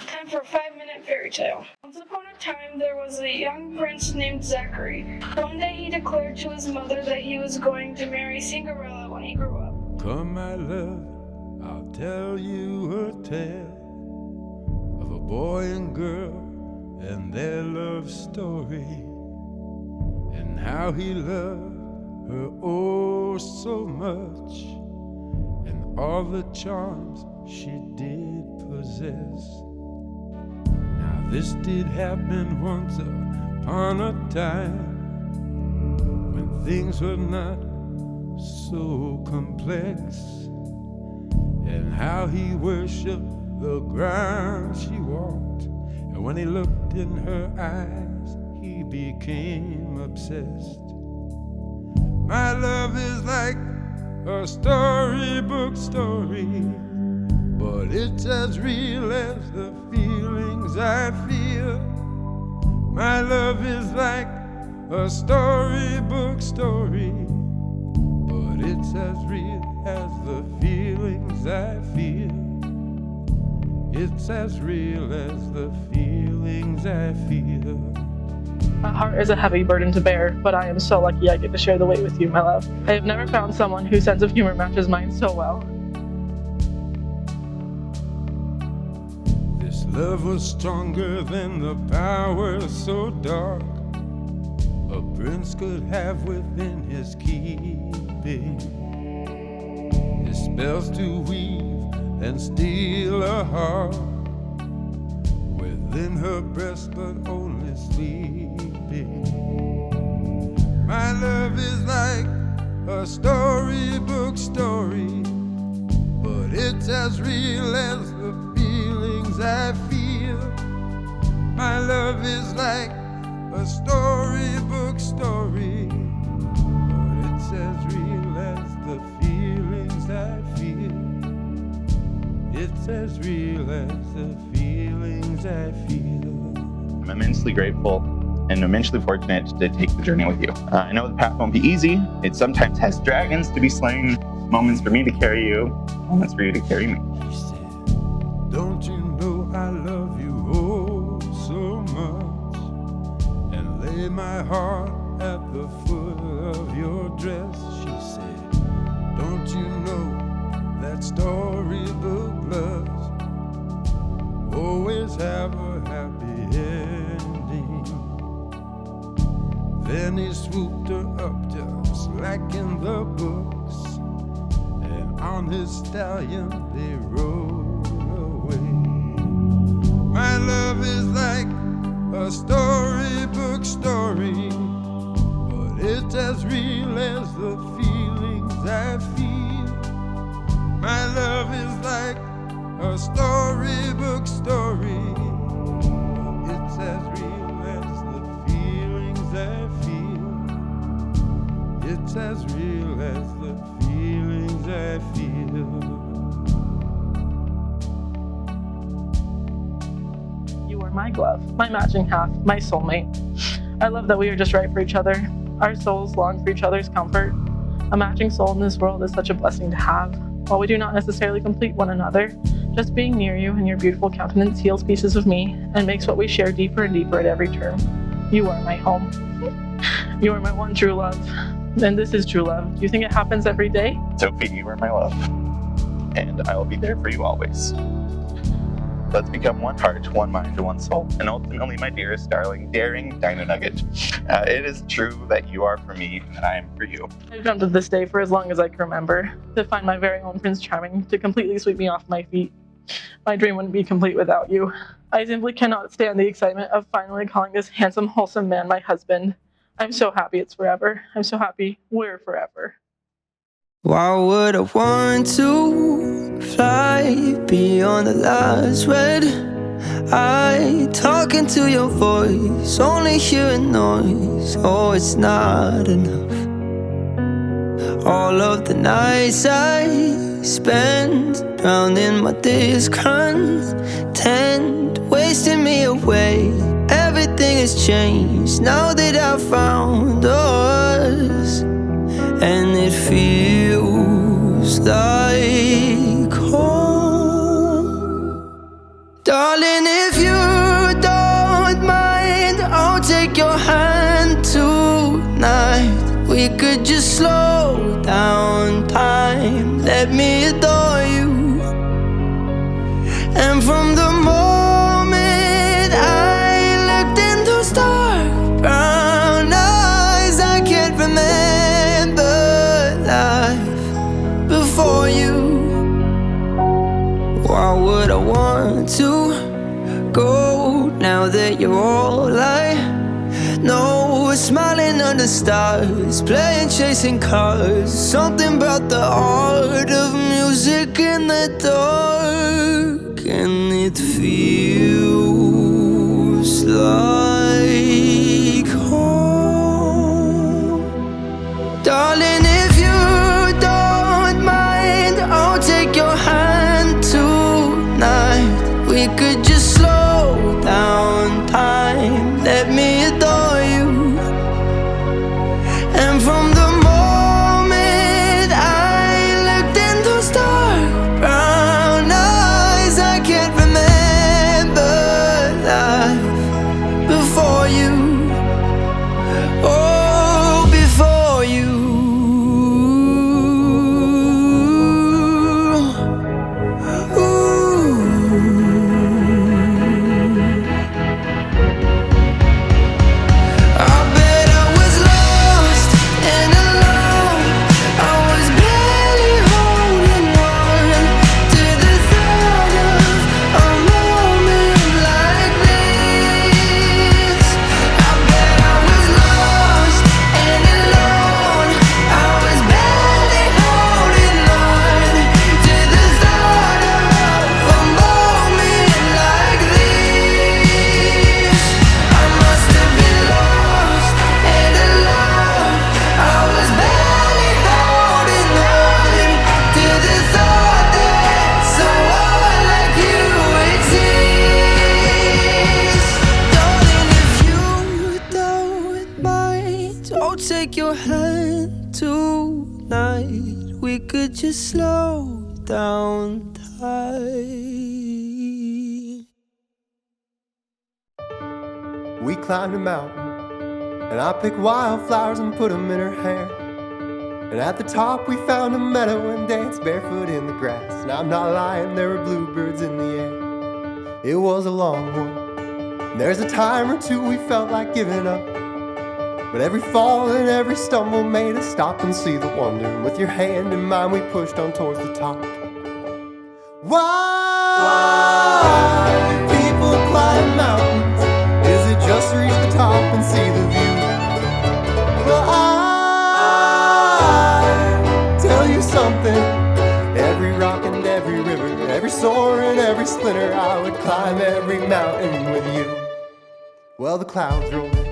Time for a 5-minute fairy tale. Once upon a time, there was a young prince named Zachary. One day he declared to his mother that he was going to marry Cinderella when he grew up. Come, my love, I'll tell you a tale of a boy and girl and their love story, and how he loved her oh so much, and all the charms she did possess. Now this did happen once upon a time, when things were not so complex, and how he worshipped the ground she walked, and when he looked in her eyes he became obsessed. My love is like a storybook story, but it's as real as the feelings I feel. My love is like a storybook story, but it's as real as the feelings I feel. It's as real as the feelings I feel. My heart is a heavy burden to bear, but I am so lucky I get to share the weight with you, my love. I have never found someone whose sense of humor matches mine so well. This love was stronger than the power so dark a prince could have within his keeping. His spells to weave and steal a heart within her breast, but only sleeping. My love is like a storybook story, but it's as real as the feelings I feel. My love is like a storybook story, but it's as real as the feelings I feel. It's as real as the feelings I feel. I'm immensely grateful and immensely fortunate to take the journey with you. I know the path won't be easy. It sometimes has dragons to be slain, moments for me to carry you, moments for you to carry me. She said, don't you know I love you oh so much, and lay my heart at the foot of your dress. She said, don't you know that storybook loves always have a happy ending. Then he swooped her up just like in the books, and on his stallion they rode away. My love is like a storybook story, but it's as real as the feelings I feel. My love is like a storybook story, but it's as real as the feelings I feel. It's as real as the feelings I feel. You are my glove, my matching half, my soulmate. I love that we are just right for each other. Our souls long for each other's comfort. A matching soul in this world is such a blessing to have. While we do not necessarily complete one another, just being near you and your beautiful countenance heals pieces of me and makes what we share deeper and deeper at every turn. You are my home. You are my one true love. And this is true love. Do you think it happens every day? Sophie, you are my love, and I will be there for you always. Let's become one heart, one mind, and one soul, and ultimately, my dearest, darling, daring Dino Nugget. It is true that you are for me, and I am for you. I've dreamt of this day for as long as I can remember, to find my very own Prince Charming, to completely sweep me off my feet. My dream wouldn't be complete without you. I simply cannot stand the excitement of finally calling this handsome, wholesome man my husband. I'm so happy it's forever. I'm so happy we're forever. Why would I want to fly beyond the last red eye? Talking to your voice, only hearing noise. Oh, it's not enough. All of the nights I spend drowning my discontent, wasting me away. Everything has changed now that I've found us, and it feels like home. Darling, could just slow down time. Let me adore you. And from the moment I looked into dark brown eyes, I can't remember life before you. Why would I want to go now that you're all I know? We're smiling under stars, playing chasing cars. Something about the art of music in the dark, and it feels like home. Darling, if you don't mind, I'll take your hand tonight. We could just slow down time. Let me adore you. And from the moment I looked in those dark brown eyes, I can't remember life before you. Oh, before you. Just slow down time. We climbed a mountain, and I picked wildflowers and put them in her hair. And at the top we found a meadow and danced barefoot in the grass. And I'm not lying, there were bluebirds in the air. It was a long one, and there's a time or two we felt like giving up. But every fall and every stumble made us stop and see the wonder. And with your hand in mine we pushed on towards the top. Why people climb mountains? Is it just to reach the top and see the view? Well, I tell you something. Every rock and every river, every soar and every splinter, I would climb every mountain with you. Well, the clouds rolled in.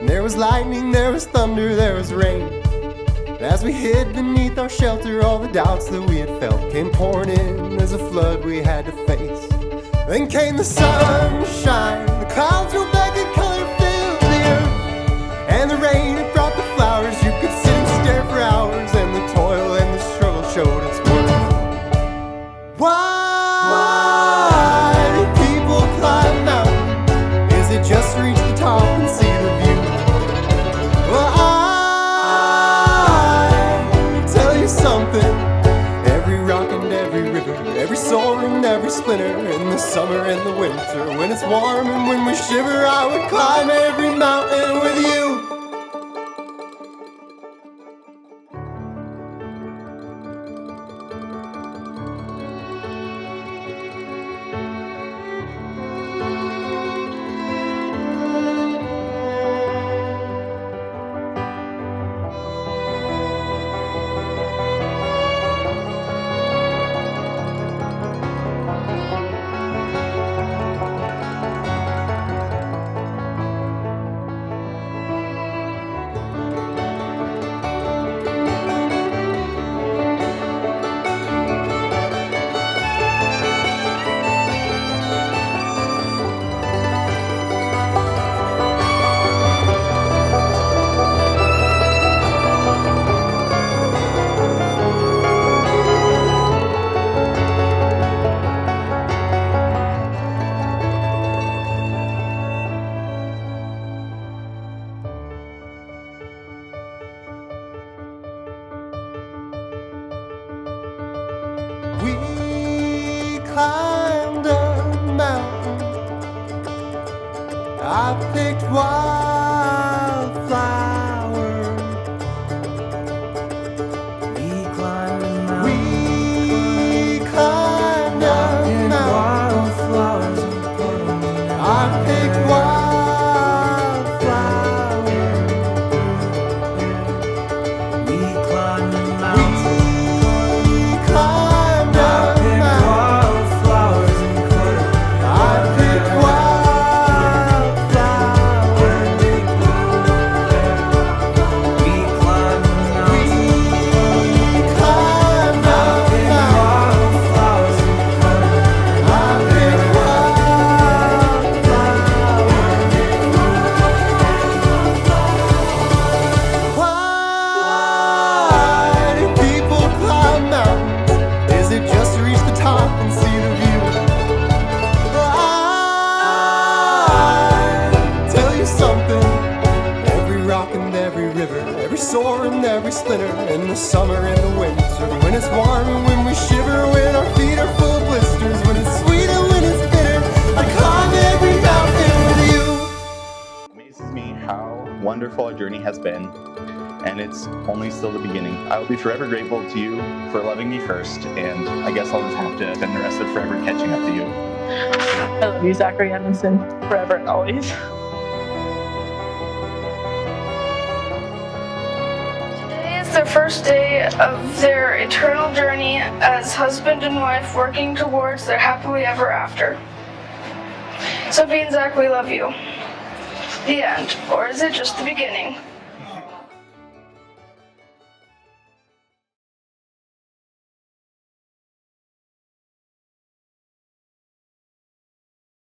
There was lightning, there was thunder, there was rain. And as we hid beneath our shelter, all the doubts that we had felt came pouring in as a flood we had to face. Then came the sunshine, the clouds rolled back and color filled the earth. And the rain, it brought the flowers, you could sit and stare for hours. And the toil and the struggle showed its worth. Why do people climb mountains? Is it just to reach the top and see the view? Something. Every rock and every river, every soar and every splinter, in the summer and the winter, when it's warm and when we shiver, I would climb every mountain with you. climbed a mountain. I picked wildflowers. We climbed a mountain. I picked wildflowers. We climbed a mountain. Every splinter in the summer and the winter, when it's warm and when we shiver, when our feet are full of blisters, when it's sweet and when it's bitter, I climb every mountain with you. It amazes me how wonderful our journey has been, and it's only still the beginning. I will be forever grateful to you for loving me first, and I guess I'll just have to spend the rest of forever catching up to you. I love you, Zachary and Benson, forever and always. The first day of their eternal journey as husband and wife working towards their happily ever after. Sophia and Zach, we love you. The end. Or is it just the beginning?